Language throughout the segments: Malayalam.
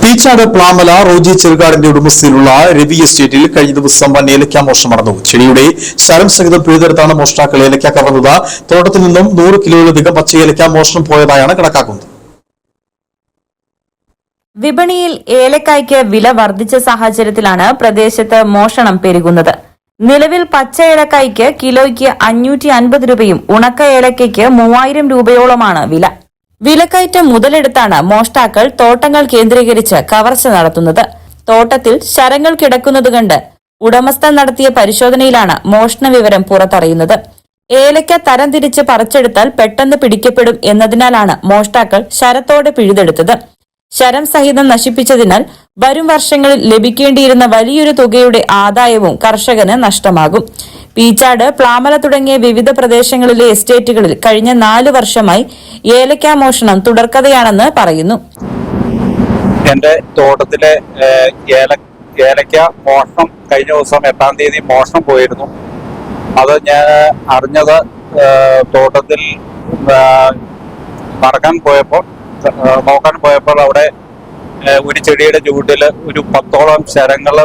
പീച്ചാട് പ്ലാമല റോജി ചെറുകാടിന്റെ ഉടമസ്ഥയിലുള്ള രവി എസ്റ്റേറ്റിൽ കഴിഞ്ഞ ദിവസം വൻ ഏലക്ക മോഷണം നടന്നു. ചെടിയുടെ ശരം സഹിതം പിഴുതെടുത്താണ് മോഷ്ടാക്കൾ ഏലക്ക കവർന്നത്. തോട്ടത്തിൽ നിന്നും 100 കിലോയിലധികം പച്ച ഏലക്ക മോഷണം പോയതായാണ് കണക്കാക്കുന്നത്. വിപണിയിൽ ഏലക്കായ്ക്ക് വില വർദ്ധിച്ച സാഹചര്യത്തിലാണ് പ്രദേശത്ത് മോഷണം പെരുകുന്നത്. നിലവിൽ പച്ച ഏലക്കായ്ക്ക് കിലോയ്ക്ക് 550 രൂപയും ഉണക്ക ഏലക്കയ്ക്ക് 3000 രൂപയോളമാണ് വില. വിലക്കയറ്റം മുതലെടുത്താണ് മോഷ്ടാക്കൾ തോട്ടങ്ങൾ കേന്ദ്രീകരിച്ച് കവർച്ച നടത്തുന്നത്. തോട്ടത്തിൽ ശരങ്ങൾ കിടക്കുന്നത് കണ്ട് ഉടമസ്ഥൻ നടത്തിയ പരിശോധനയിലാണ് മോഷണ വിവരം പുറത്തറിയുന്നത്. ഏലക്ക തരംതിരിച്ച് പറിച്ചെടുത്താൽ പെട്ടെന്ന് പിടിക്കപ്പെടും എന്നതിനാലാണ് മോഷ്ടാക്കൾ ശരത്തോടെ പിഴുതെടുത്തത്. ശരം സഹിതം നശിപ്പിച്ചതിനാൽ വരും വർഷങ്ങളിൽ ലഭിക്കേണ്ടിയിരുന്ന വലിയൊരു തുകയുടെ ആദായവും കർഷകന് നഷ്ടമാകും. പീച്ചാട്, പ്ലാമല തുടങ്ങിയ വിവിധ പ്രദേശങ്ങളിലെ എസ്റ്റേറ്റുകളിൽ കഴിഞ്ഞ 4 വർഷമായി ഏലക്ക മോഷണം തുടർക്കഥയാണെന്ന് പറയുന്നു. എന്റെ തോട്ടത്തിലെ ഏലക്ക മോഷണം കഴിഞ്ഞ ദിവസം 8-ാം തീയതി മോഷണം പോയിരുന്നു. അത് ഞാൻ അറിഞ്ഞത് തോട്ടത്തിൽ നോക്കാൻ പോയപ്പോൾ അവിടെ ഒരു ചെടിയുടെ ചുവട്ടിൽ ഒരു 10ഓളം ശരങ്ങൾ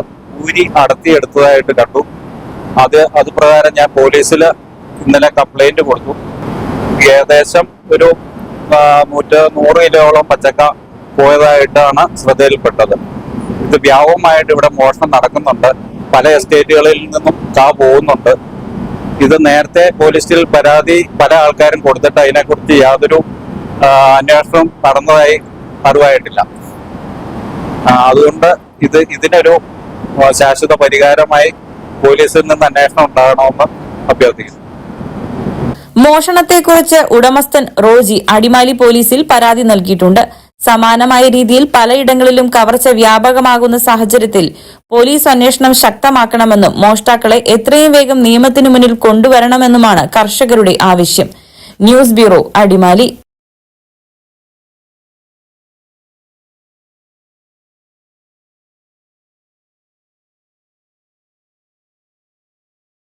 ഊരി അടർത്തിയെടുത്തതായിട്ട് കണ്ടു. അത് പ്രകാരം ഞാൻ പോലീസിൽ ഇന്നലെ കംപ്ലൈന്റ് കൊടുത്തു. ഏകദേശം ഒരു 100 കിലോയോളം പച്ചക്ക പോയതായിട്ടാണ് ശ്രദ്ധയിൽപ്പെട്ടത്. ഇത് വ്യാപകമായിട്ട് ഇവിടെ മോഷണം നടക്കുന്നുണ്ട്. പല എസ്റ്റേറ്റുകളിൽ നിന്നും പോകുന്നുണ്ട്. ഇത് നേരത്തെ പോലീസിൽ പരാതി പല ആൾക്കാരും കൊടുത്തിട്ട് അതിനെക്കുറിച്ച് യാതൊരു അന്വേഷണം നടന്നതായി അറിവായിട്ടില്ല. അതുകൊണ്ട് ഇതിനൊരു ശാശ്വത പരിഹാരമായി പോലീസിൽ നിന്ന് അന്വേഷണം ഉണ്ടാകണമെന്ന് അഭ്യർത്ഥിക്കുന്നു. മോഷണത്തെക്കുറിച്ച് ഉടമസ്ഥൻ റോജി അടിമാലി പോലീസിൽ പരാതി നൽകിയിട്ടുണ്ട്. സമാനമായ രീതിയിൽ പലയിടങ്ങളിലും കവർച്ച വ്യാപകമാകുന്ന സാഹചര്യത്തിൽ പോലീസ് അന്വേഷണം ശക്തമാക്കണമെന്നും മോഷ്ടാക്കളെ എത്രയും വേഗം നിയമത്തിനു മുന്നിൽ കൊണ്ടുവരണമെന്നുമാണ് കർഷകരുടെ ആവശ്യം. News bureau, Adimali.